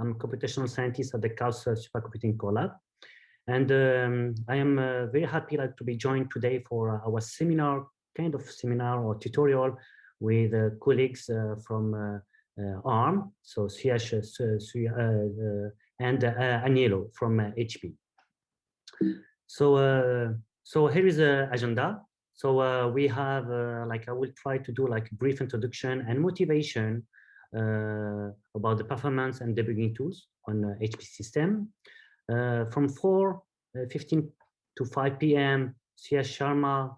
I'm a computational scientist at the KAUST Supercomputing Core Lab. And I am very happy to be joined today for our seminar, kind of seminar or tutorial with colleagues from ARM, so CH and Agnello from HPE. So here is the agenda. So we have I will try to do a brief introduction and motivation about the performance and debugging tools on HPC system. From 4:15 to 5 p.m., CS Sharma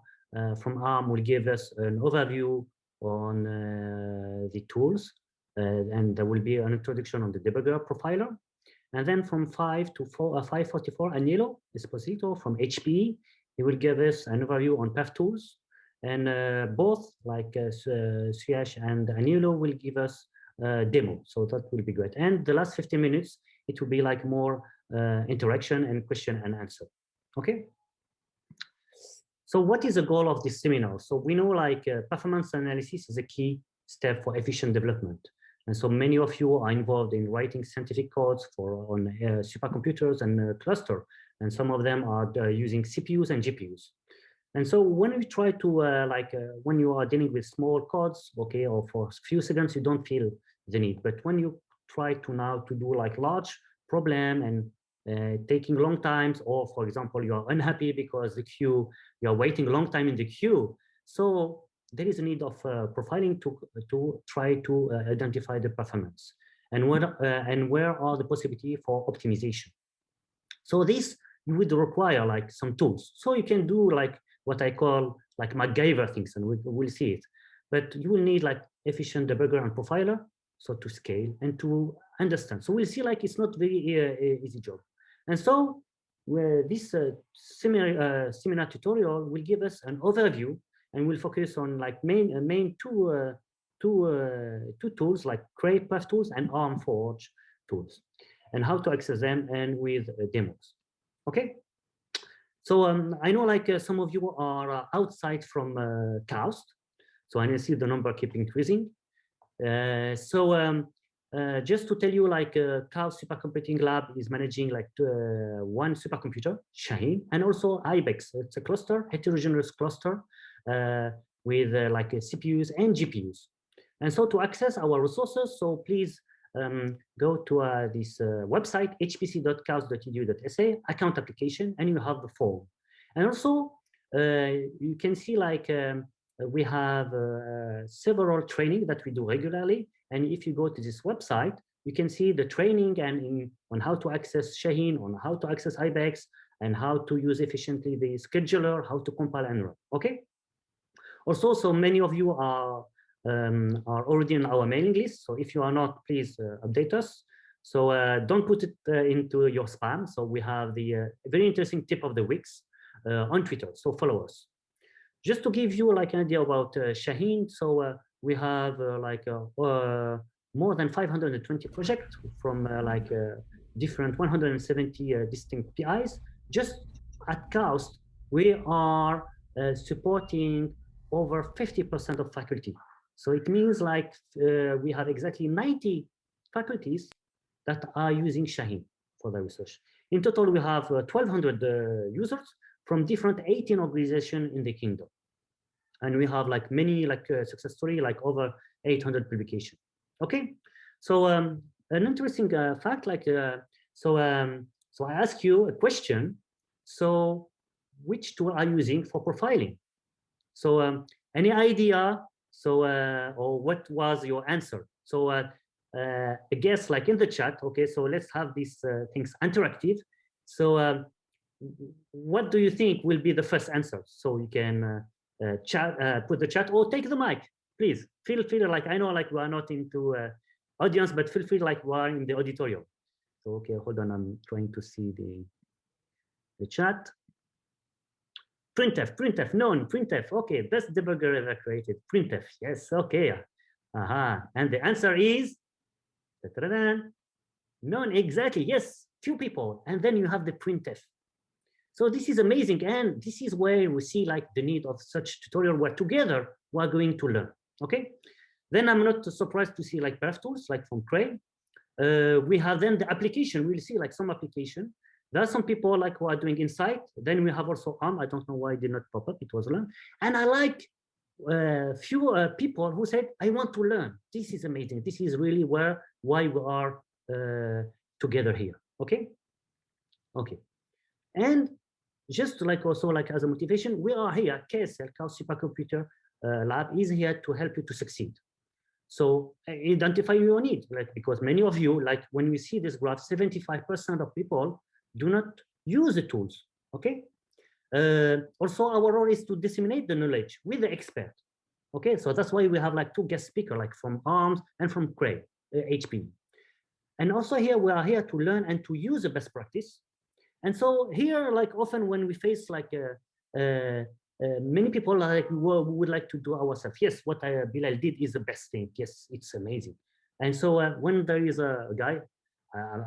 from ARM will give us an overview on the tools, and there will be an introduction on the debugger profiler. And then from 5 to 5:44, Agnello Esposito from HPE, he will give us an overview on perf tools. And both Suyash and Agnello will give us a demo. So that will be great. And the last 15 minutes, it will be more interaction and question and answer. Okay. So what is the goal of this seminar? So we know performance analysis is a key step for efficient development. And so many of you are involved in writing scientific codes on supercomputers and cluster. And some of them are using CPUs and GPUs. And so when we try to, when you are dealing with small codes, okay, or for a few seconds, you don't feel the need. But when you try to now to do large problem and taking long times, or for example, you are unhappy because the queue, you are waiting a long time in the queue. So there is a need of profiling to try to identify the performance and where are the possibility for optimization. So this you would require some tools. So you can do what I call MacGyver things, and we'll see it. But you will need efficient debugger and profiler, so to scale and to understand. So we'll see it's not very easy job. And so this seminar tutorial will give us an overview, and we'll focus on main two tools like Cray perf tools and ARM Forge tools, and how to access them and with demos. Okay. So I know some of you are outside from KAUST, so I see the number keep increasing. Just to tell you, KAUST Supercomputing Lab is managing one supercomputer, Shaheen, and also IBEX. It's a cluster, heterogeneous cluster with CPUs and GPUs. And so to access our resources, so please go to this website, hpc.kaust.edu.sa, account application, and you have the form. And also, you can see we have several training that we do regularly. And if you go to this website, you can see the training and on how to access Shaheen, on how to access IBEX, and how to use efficiently the scheduler, how to compile and run. Okay. Also, so many of you are already on our mailing list. So if you are not, please update us. So don't put it into your spam. So we have the very interesting tip of the weeks on Twitter. So follow us. Just to give you an idea about Shaheen. So we have more than 520 projects from different 170 distinct PIs. Just at KAUST, we are supporting over 50% of faculty. So it means we have exactly 90 faculties that are using Shaheen for the research. In total, we have 1,200 users from different 18 organizations in the kingdom. And we have many success story, over 800 publications. Okay, so an interesting fact, so I ask you a question. So which tool are you using for profiling? So any idea? So or what was your answer? So I guess in the chat. Okay, so let's have these things interactive. So what do you think will be the first answer? So you can chat, put the chat, or take the mic, please. Feel I know we are not into audience, but feel free we are in the auditorium. So okay, hold on, I'm trying to see the chat. Printf, known, printf, okay, best debugger ever created, printf, yes, okay. And the answer is, known, exactly, yes, few people, and then you have the printf. So this is amazing, and this is where we see the need of such tutorial where together we are going to learn, okay? Then I'm not surprised to see perf tools from Cray, We have then the application. We'll see like some application. There are some people like who are doing Insight. Then we have also ARM. I don't know why it did not pop up. It was learned. And I like few people who said, I want to learn. This is amazing. This is really why we are together here. Okay. Okay. And just like also like as a motivation, we are here. KSL, KAUST Supercomputer Lab is here to help you to succeed. So identify your need, like, because many of you, like when we see this graph, 75% of people do not use the tools, okay? Also, our role is to disseminate the knowledge with the expert, okay? So that's why we have like 2 guest speakers, like from ARMS and from Cray, HPE. And also here, we are here to learn and to use the best practice. And so here, like often when we face like many people like would like to do ourselves. Yes, what Bilal did is the best thing. Yes, it's amazing. And so when there is a guy,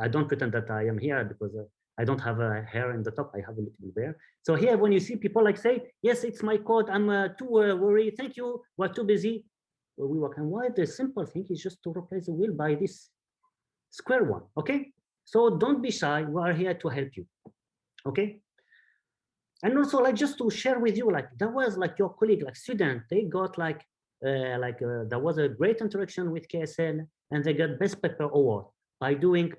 I don't pretend that I am here because I don't have hair in the top. I have a little hair. So here, when you see people like say, yes, it's my code. I'm too worried. Thank you. We're too busy. Well, we work. And why the simple thing is just to replace the wheel by this square one. Okay. So don't be shy. We are here to help you. Okay. And also, like, just to share with you, like, there was like your colleague, like student, they got like there was a great interaction with KSL, and they got best paper award by doing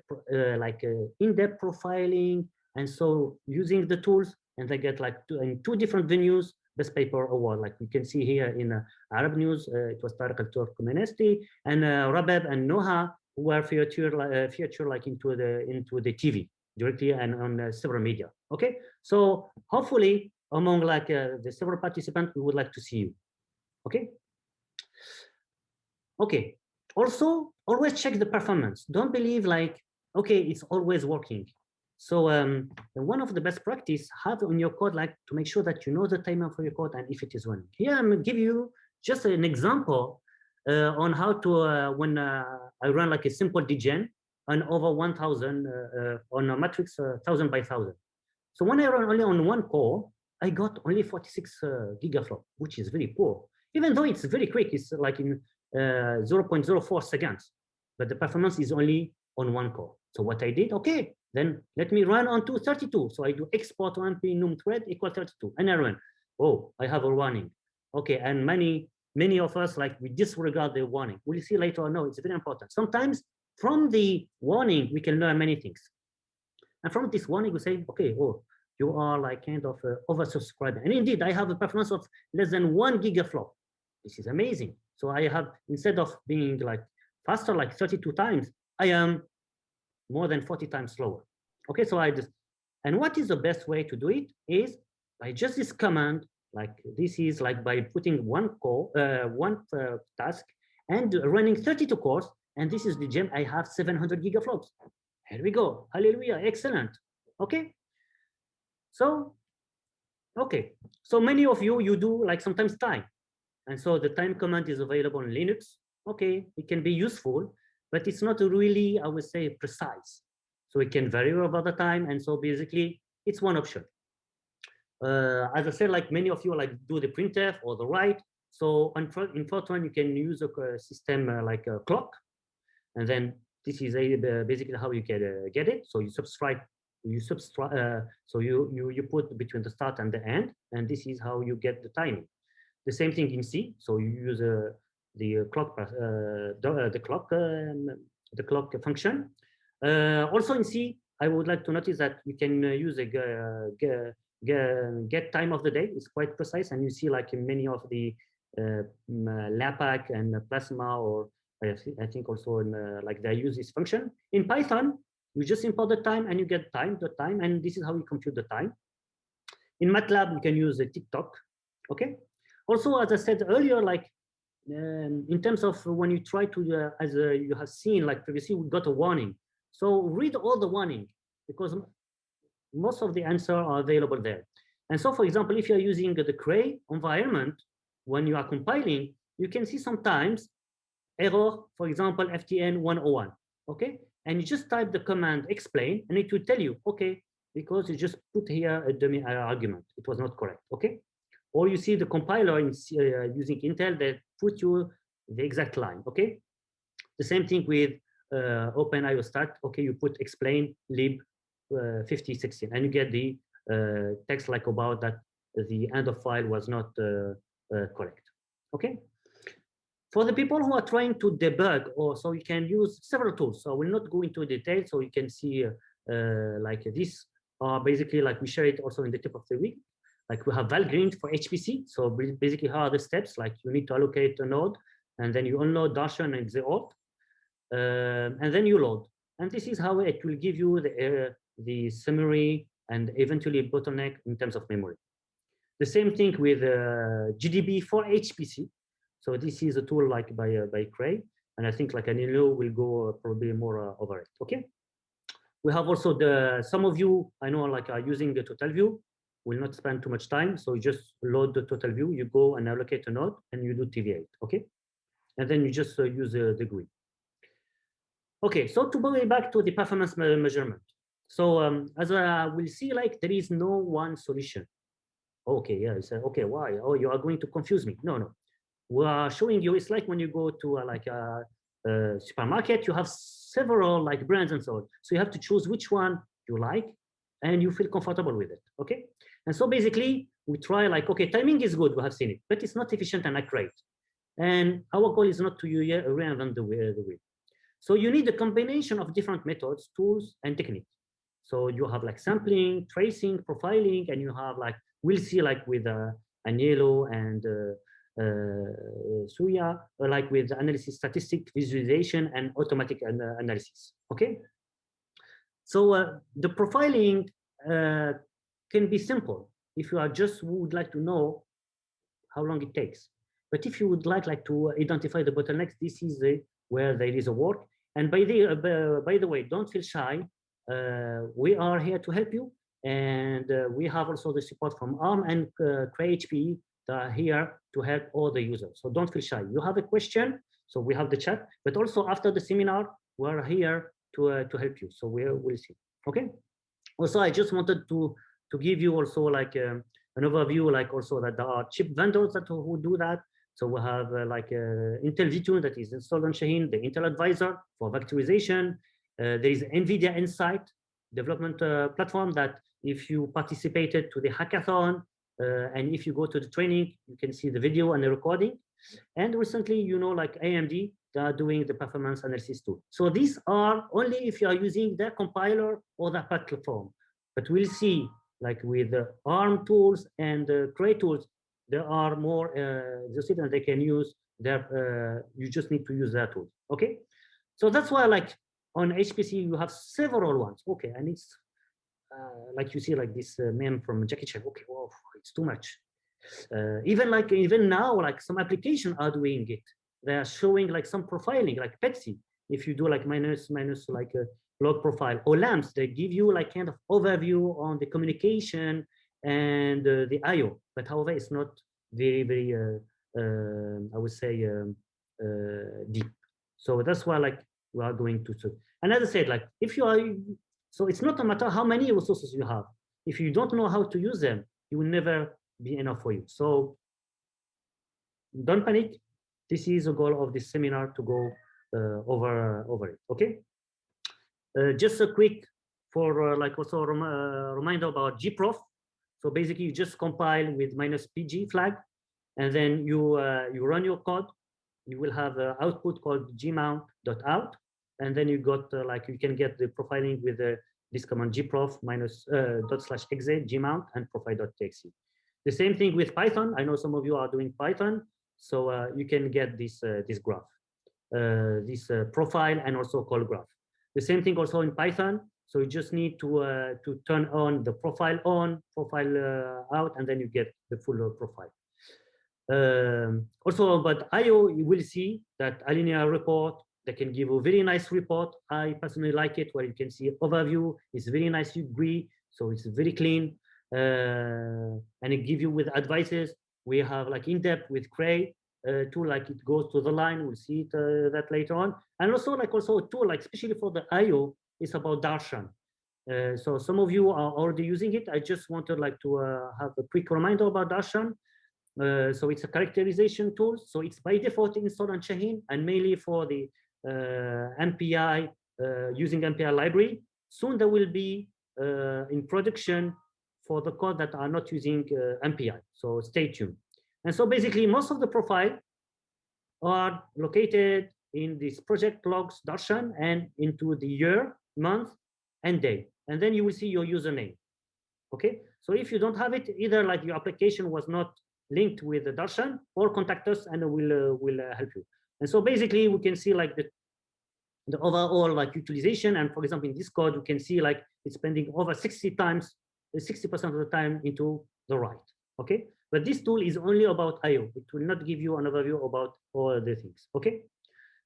in-depth profiling, and so using the tools, and they get like in 2 different venues best paper award. Like we can see here in Arab News, it was Tariq al-Turkmenesti and Rabab and Noha, who were featured like into the TV directly and on several media. Okay, so hopefully among like the several participants, we would like to see you. Okay. Okay. Also, always check the performance. Don't believe like, okay, it's always working. So one of the best practice, have on your code like to make sure that you know the timer for your code and if it is running. Here I'm gonna give you just an example on how to when I run like a simple degen and over 1,000 on a matrix 1,000 by 1,000. So when I run only on 1 core, I got only 46 gigaflop, which is very poor. Even though it's very quick, it's like in 0.04 seconds, but the performance is only on 1 core. So what I did, okay, then let me run on to 32. So I do export 1p num thread equal 32, and I run. Oh, I have a warning. Okay, and many of us like we disregard the warning. We'll see later on. No, it's very important. Sometimes from the warning, we can learn many things. And from this warning, we say, okay, oh, you are like kind of oversubscribed. And indeed, I have a performance of less than 1 gigaflop. This is amazing. So I have, instead of being like faster, like 32 times, I am more than 40 times slower. Okay, so I just, and what is the best way to do it is by just this command, like this is like by putting one task and running 32 cores. And this is the gem. I have 700 gigaflops. Here we go. Hallelujah. Excellent. Okay. So, okay. So many of you, you do like sometimes time. And so the time command is available in Linux. Okay. It can be useful, but it's not really, I would say, precise. So it can vary over the time. And so basically it's one option. As I said, like many of you like do the printf or the write. So in Fortran, you can use a system like a clock. And then this is basically how you get it. So you subscribe, so you put between the start and the end, and this is how you get the timing. The same thing in C. So you use the clock function. Also in C, I would like to notice that you can use a get time of the day. It's quite precise, and you see like in many of the LAPAC and Plasma, or I think also in, like they use this function. In Python, you just import the time and you get the time, and this is how you compute the time. In MATLAB, you can use a TikTok. Okay. Also, as I said earlier, like in terms of when you try to, as you have seen, like previously, we got a warning. So read all the warning because most of the answers are available there. And so, for example, if you're using the Cray environment, when you are compiling, you can see sometimes error, for example, FTN 101, okay? And you just type the command explain, and it will tell you, okay, because you just put here a dummy argument. It was not correct, okay? Or you see the compiler in, using Intel that put you the exact line, okay? The same thing with open IO start. Okay, you put explain lib 5016, and you get the text like about that the end of file was not correct. Okay. For the people who are trying to debug, or so you can use several tools. So I will not go into detail. So you can see like this. Basically, like we share it also in the tip of the week. Like we have Valgrind for HPC. So basically, how are the steps? Like you need to allocate a node, and then you unload Darshan and the auth, and then you load. And this is how it will give you the summary and eventually bottleneck in terms of memory. The same thing with GDB for HPC. So this is a tool like by Cray, and I think like Anilo will go probably more over it. Okay. We have also some of you I know like are using the Totalview. Will not spend too much time, so you just load the Totalview. You go and allocate a node, and you do TVA. Okay, and then you just use the GUI. Okay, so to go back to the performance measurement. So as we'll see, like there is no one solution. Okay, yeah, okay, why? Oh, you are going to confuse me. No, no. We are showing you, it's like when you go to like a supermarket, you have several like brands and so on. So you have to choose which one you like and you feel comfortable with it, okay? And so basically we try like, okay, timing is good, we have seen it, but it's not efficient and accurate. And our goal is not to reinvent the wheel. So you need a combination of different methods, tools, and techniques. So you have like sampling, tracing, profiling, and you have like, we'll see like with Agnello and Suya, like with analysis, statistic, visualization, and automatic analysis, okay? So the profiling can be simple if you are just would like to know how long it takes. But if you would like to identify the bottlenecks, this is where there is a work. And by the way, don't feel shy. We are here to help you. And we have also the support from ARM and HPE that are here to help all the users. So don't feel shy. You have a question, so we have the chat. But also after the seminar, we're here to help you. So we'll see. Okay. Also, I just wanted to give you also like an overview, like also that there are chip vendors that who do that. So we have like Intel V2 that is installed on Shaheen, the Intel Advisor for vectorization. There is NVIDIA Insight development platform that if you participated to the hackathon and if you go to the training, you can see the video and the recording. And recently, you know, like AMD, they are doing the performance analysis too. So these are only if you are using their compiler or their platform. But we'll see, like with the ARM tools and the Cray tools, there are more that they can use. Their you just need to use their tools. Okay, so that's why like on HPC you have several ones. Okay, and it's like you see like this meme from Jackie Chan. Okay, whoa, it's too much. Even now, like some applications are doing it. They are showing like some profiling, like Petsy. If you do like minus like a log profile or lamps, they give you like kind of overview on the communication and the IO. But however, it's not very I would say deep. So that's why like we are going to. And as I said, like if you are, so it's not a matter how many resources you have. If you don't know how to use them, you will never be enough for you. So don't panic. This is the goal of this seminar to go over it. Okay. Just a quick for like also reminder about GPROF. So basically, you just compile with -pg flag, and then you run your code. You will have an output called gmount.out, and then you got like you can get the profiling with this command gprof -./exe gmount and profile.txt. The same thing with Python. I know some of you are doing Python, so you can get this this graph, this profile and also call graph. The same thing also in Python. So you just need to turn on the profile on, profile out, and then you get the full profile. Also about IO, you will see that a linear report that can give a very nice report. I personally like it, where you can see overview. It's very nice GUI, so it's very clean, and it gives you with advices. We have like in-depth with Cray tool, like it goes to the line. We'll see it, that later on, and also a tool like especially for the IO. It's about Darshan. So some of you are already using it. I just wanted like to have a quick reminder about Darshan. So it's a characterization tool. So it's by default installed on Shaheen and mainly for the MPI, using MPI library. Soon there will be in production for the code that are not using MPI. So stay tuned. And so basically most of the profile are located in this project logs Darshan and into the year, month, and day. And then you will see your username. Okay. So if you don't have it, either like your application was not linked with the Darshan, or contact us and we'll help you. And so basically we can see like the overall like utilization. And for example, in this code, you can see like it's spending over 60% of the time into the right. Okay. But this tool is only about IO. It will not give you an overview about all the things. Okay.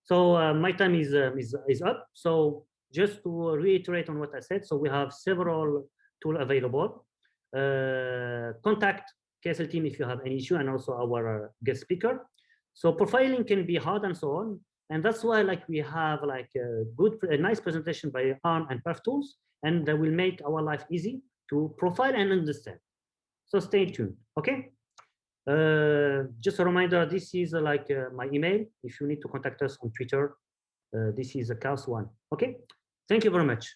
So my time is up. So just to reiterate on what I said, so we have several tools available. Contact KSL team if you have any issue, and also our guest speaker. So profiling can be hard and so on, and that's why like we have like a nice presentation by ARM and Perf tools, and that will make our life easy to profile and understand. So stay tuned. Okay. Just a reminder, this is my email. If you need to contact us on Twitter, this is a KAUST one. Okay. Thank you very much.